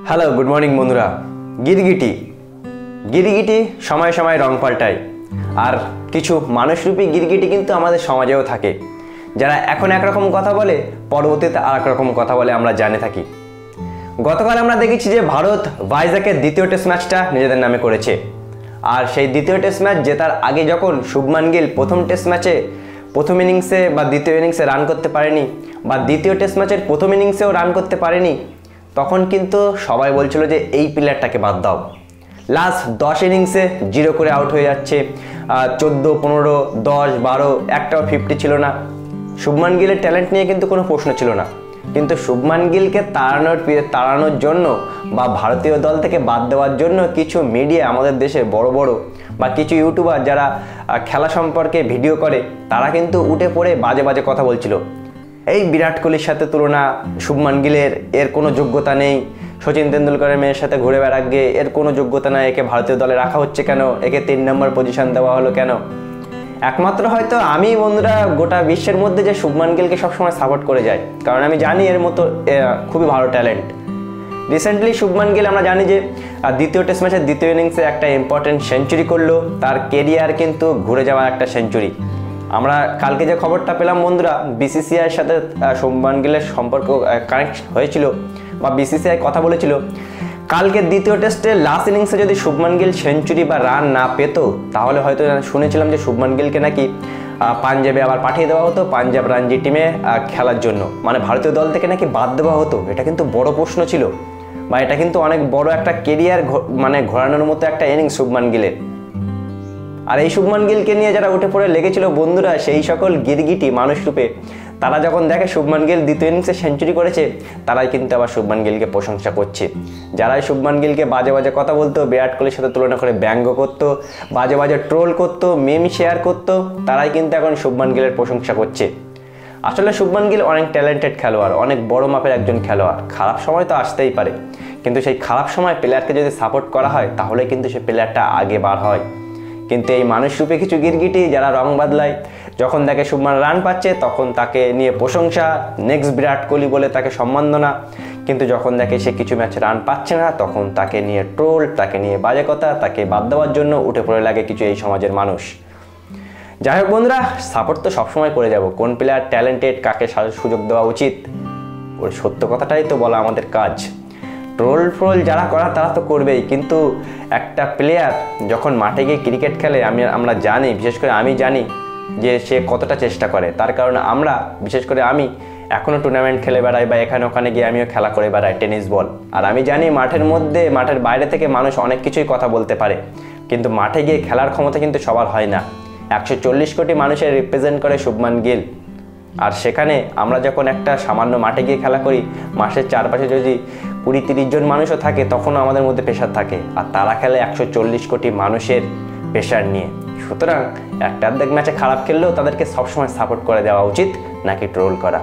Hello, good morning বন্ধুরা। গিরগিটি গিরগিটি সময় সময় রং পাল্টায়, আর কিছু মানুষরূপী গিরগিটি কিন্তু আমাদের সমাজেও থাকে, যারা এখন একরকম কথা বলে, পরবর্তীতে আর এক রকম কথা বলে আমরা জানে থাকি। গতকাল আমরা দেখেছি যে ভারত ভাইজাকের দ্বিতীয় টেস্ট ম্যাচটা নিজেদের নামে করেছে, আর সেই দ্বিতীয় টেস্ট ম্যাচ জেতার আগে যখন শুভমান গিল প্রথম টেস্ট ম্যাচে প্রথম ইনিংসে বা দ্বিতীয় ইনিংসে রান করতে পারেনি, বা দ্বিতীয় টেস্ট ম্যাচের প্রথম ইনিংসেও রান করতে পারেনি, তখন কিন্তু সবাই বলছিল যে এই প্লেয়ারটাকে বাদ দাও। লাস্ট 10 ইনিংসে 0 করে আউট হয়ে যাচ্ছে, 14, 15, 10, 12 একটাও 50 ছিল না। শুভমান গিলের ট্যালেন্ট নিয়ে কিন্তু কোনো প্রশ্ন ছিল না, কিন্তু শুভমান গিলকে তাড়ানোর জন্য বা ভারতীয় দল থেকে বাদ দেওয়ার জন্য কিছু মিডিয়া আমাদের দেশে বড় বড় বা কিছু ইউটিউবার যারা খেলা সম্পর্কে ভিডিও করে, তারা কিন্তু উঠে পড়ে বাজে বাজে কথা বলছিল। এই বিরাট কোহলির সাথে তুলনা, শুভমান গিলের এর কোনো যোগ্যতা নেই, সচিন তেন্ডুলকরের মেয়ের সাথে ঘুরে বেড়াক গিয়ে এর কোনো যোগ্যতা নাই, একে ভারতীয় দলে রাখা হচ্ছে কেন, একে 3 নম্বর পজিশন দেওয়া হলো কেন। একমাত্র হয়তো আমি বন্ধুরা গোটা বিশ্বের মধ্যে যে শুভমান গিলকে সবসময় সাপোর্ট করে যায়, কারণ আমি জানি এর মতো খুবই ভালো ট্যালেন্ট। রিসেন্টলি শুভমান গিল আমরা জানি যে দ্বিতীয় টেস্ট ম্যাচের দ্বিতীয় ইনিংসে একটা ইম্পর্টেন্ট সেঞ্চুরি করলো, তার কেরিয়ার কিন্তু ঘুরে যাওয়া একটা সেঞ্চুরি। আমরা কালকে যে খবরটা পেলাম বন্ধুরা, বিসিসিআইয়ের সাথে শুভমান গিলের সম্পর্ক কানেক্ট হয়েছিল বা বিসিসিআই কথা বলেছিল, কালকে দ্বিতীয় টেস্টে লাস্ট ইনিংসে যদি শুভমান গিল সেঞ্চুরি বা রান না পেত, তাহলে হয়তো শুনেছিলাম যে শুভমান গিলকে নাকি পাঞ্জাবে আবার পাঠিয়ে দেওয়া হতো, পাঞ্জাব রঞ্জি টিমে খেলার জন্য, মানে ভারতীয় দল থেকে নাকি বাদ দেওয়া হতো। এটা কিন্তু বড় প্রশ্ন ছিল, বা এটা কিন্তু অনেক বড় একটা কেরিয়ার মানে ঘোরানোর মতো একটা ইনিংস শুভমান গিলের। আর এই শুভমান গিলকে নিয়ে যারা উঠে পড়ে লেগেছিল বন্ধুরা, সেই সকল গিরগিটি মানুষরূপে, তারা যখন দেখে শুভমান গিল দ্বিতীয় ইনিংসে সেঞ্চুরি করেছে, তারাই কিন্তু আবার শুভমান গিলকে প্রশংসা করছে। যারাই শুভমান গিলকে বাজে বাজে কথা বলতো, বিরাট কোহলির সাথে তুলনা করে ব্যঙ্গ করতো, বাজে বাজে ট্রোল করতো, মেম শেয়ার করতো, তারাই কিন্তু এখন শুভমান গিলের প্রশংসা করছে। আসলে শুভমান গিল অনেক ট্যালেন্টেড খেলোয়াড়, অনেক বড় মাপের একজন খেলোয়াড়। খারাপ সময় তো আসতেই পারে, কিন্তু সেই খারাপ সময় প্লেয়ারকে যদি সাপোর্ট করা হয়, তাহলে কিন্তু সেই প্লেয়ারটা আগে বার হয়। কিন্তু এই মানুষরূপে কিছু গিরগিটি যারা রং বদলায়, যখন দেখে শুভমান রান পাচ্ছে তখন তাকে নিয়ে প্রশংসা, নেক্সট বিরাট কোহলি বলে তাকে সম্মাননা, কিন্তু যখন দেখে সে কিছু ম্যাচে রান পাচ্ছে না, তখন তাকে নিয়ে ট্রোল, তাকে নিয়ে বাজে কথা, তাকে বাদ দেওয়ার জন্য উঠে পড়ে লাগে কিছু এই সমাজের মানুষ। যাই হোক বন্ধুরা, সাপোর্ট তো সবসময় করে যাব, কোন প্লেয়ার ট্যালেন্টেড, কাকে সুযোগ দেওয়া উচিত, ওর সত্য কথাটাই তো বলা আমাদের কাজ। ট্রোল যারা করা তারা তো করবেই, কিন্তু একটা প্লেয়ার যখন মাঠে গিয়ে ক্রিকেট খেলে, আমরা জানি, বিশেষ করে আমি জানি যে সে কতটা চেষ্টা করে। তার কারণে আমরা, বিশেষ করে আমি এখনও টুর্নামেন্ট খেলে বেড়াই, বা এখানে ওখানে গিয়ে আমিও খেলা করে বেড়াই টেনিস বল। আর আমি জানি মাঠের মধ্যে, মাঠের বাইরে থেকে মানুষ অনেক কিছুই কথা বলতে পারে, কিন্তু মাঠে গিয়ে খেলার ক্ষমতা কিন্তু সবার হয় না। 140 কোটি মানুষের রিপ্রেজেন্ট করে শুভমান গিল, আর সেখানে আমরা যখন একটা সামান্য মাঠে গিয়ে খেলা করি, মাঠের চারপাশে যদি 20-30 জন মানুষও থাকে, তখনও আমাদের মধ্যে প্রেশার থাকে, আর তারা খেলে 140 কোটি মানুষের প্রেশার নিয়ে। সুতরাং একটা অর্ধেক ম্যাচে খারাপ খেললেও তাদেরকে সবসময় সাপোর্ট করে দেওয়া উচিত, নাকি ট্রোল করা।